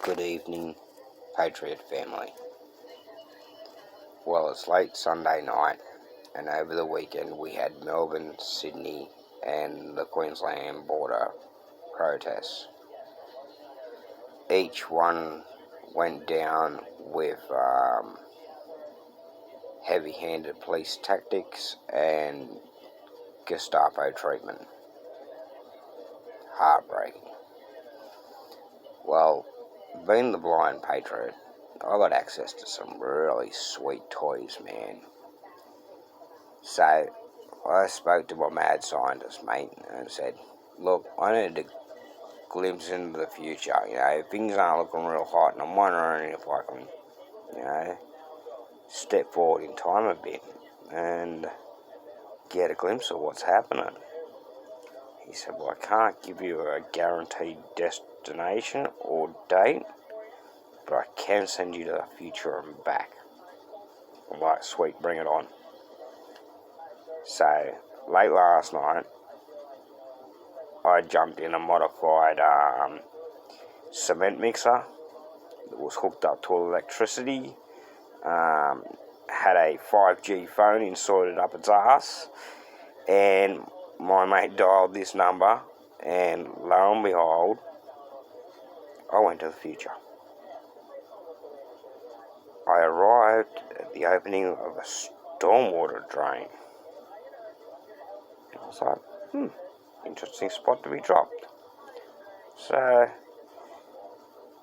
Good evening, Patriot family. Well, it's late Sunday night, and over the weekend we had Melbourne, Sydney, and the Queensland border protests. Each one went down with heavy-handed police tactics and Gestapo treatment. Heartbreaking. Well, being the blind patriot, I got access to some really sweet toys, man. So I spoke to my mad scientist mate and said, look, I need a glimpse into the future. Things aren't looking real hot, and I'm wondering if I can, step forward in time a bit and get a glimpse of what's happening. He said, well, I can't give you a guaranteed destination or date, but I can send you to the future and back. I'm like, sweet, bring it on. So, late last night, I jumped in a modified cement mixer that was hooked up to electricity, had a 5G phone inserted up its ass, and my mate dialed this number, and lo and behold, I went to the future. I arrived at the opening of a stormwater drain. I was like, interesting spot to be dropped. So,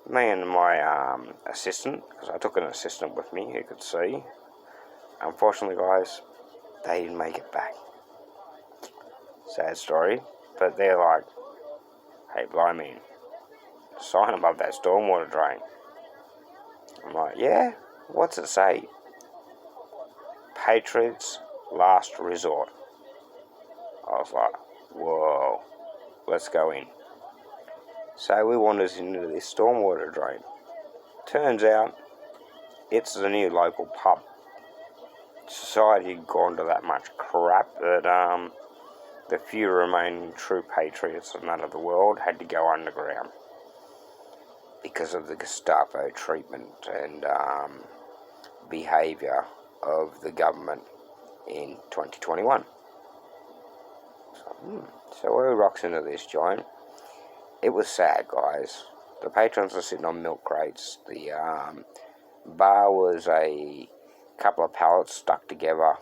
me and my assistant, because I took an assistant with me who could see, unfortunately, guys, they didn't make it back. Sad story, but they're like, hey, blind man, sign above that stormwater drain. I'm like, yeah, what's it say? Patriots last resort. I was like, whoa, let's go in. So we wandered into this stormwater drain. Turns out, it's the new local pub. Society had gone to that much crap that the few remaining true patriots of none of the world had to go underground because of the Gestapo treatment and behaviour of the government in 2021. So we rocks into this joint. It was sad, guys. The patrons were sitting on milk crates. The bar was a couple of pallets stuck together,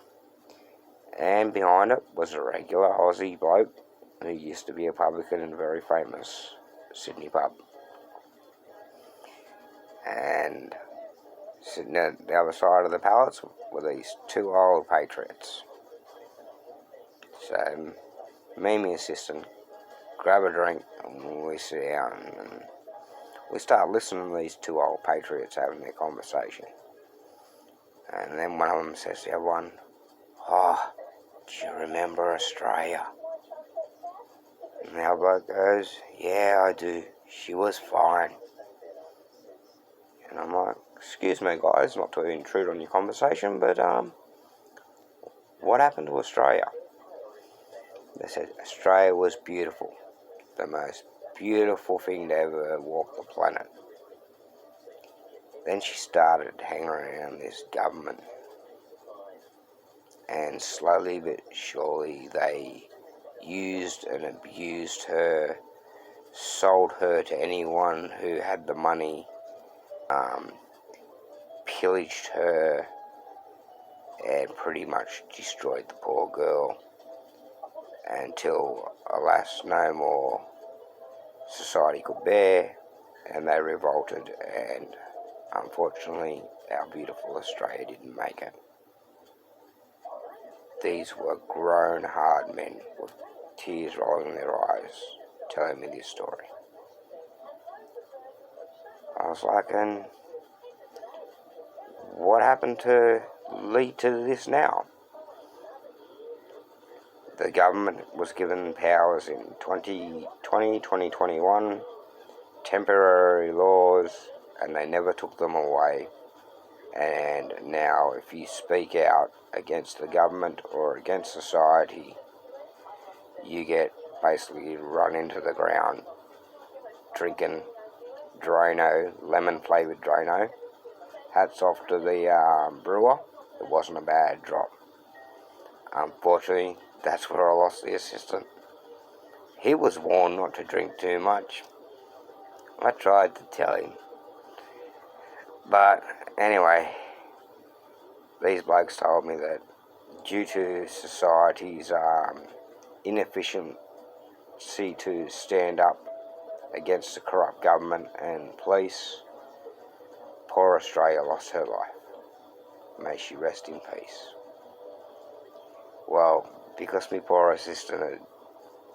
and behind it was a regular Aussie bloke who used to be a publican in a very famous Sydney pub. And sitting at the other side of the pallets were these two old patriots. So me and my assistant grab a drink and we sit down and we start listening to these two old patriots having their conversation. And then one of them says to the other one, oh, do you remember Australia? And the other bloke goes, yeah, I do. She was fine. And I'm like, excuse me, guys, not to intrude on your conversation, but what happened to Australia? They said Australia was beautiful. The most beautiful thing to ever walk the planet. Then she started hanging around this government. And slowly but surely they used and abused her, sold her to anyone who had the money, pillaged her, and pretty much destroyed the poor girl until, alas, no more society could bear, and they revolted, and unfortunately our beautiful Australia didn't make it. These were grown hard men with tears rolling in their eyes telling me this story. I was like, and what happened to lead to this now? The government was given powers in 2020, 2021, temporary laws, and they never took them away. And now if you speak out against the government or against society, you get basically run into the ground, drinking, Drano, lemon-flavoured Drano. Hats off to the brewer. It wasn't a bad drop. Unfortunately, that's where I lost the assistant. He was warned not to drink too much. I tried to tell him. But anyway, these blokes told me that due to society's inefficiency to stand up against the corrupt government and police, poor Australia lost her life. May she rest in peace. Well, because my poor assistant had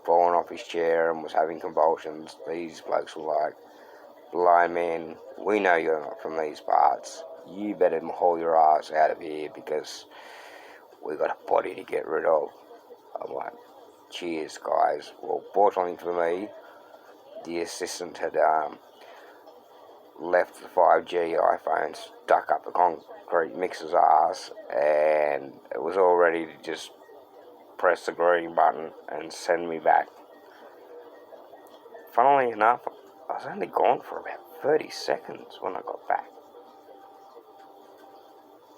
fallen off his chair and was having convulsions, these blokes were like, "Blind man, we know you're not from these parts. You better haul your ass out of here because we got a body to get rid of." I'm like, cheers, guys. Well, fortunately for me, the assistant had left the 5G iPhone stuck up the concrete mixer's ass, and it was all ready to just press the green button and send me back. Funnily enough, I was only gone for about 30 seconds when I got back.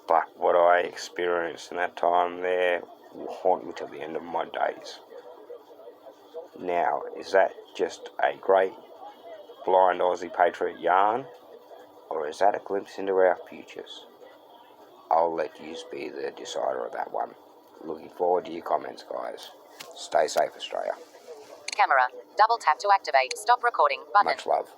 But what I experienced in that time there will haunt me till the end of my days. Now, is that just a great blind Aussie patriot yarn, or is that a glimpse into our futures? I'll let you be the decider of that one. Looking forward to your comments, guys. Stay safe, Australia. Camera. Double tap to activate. Stop recording button. Much love.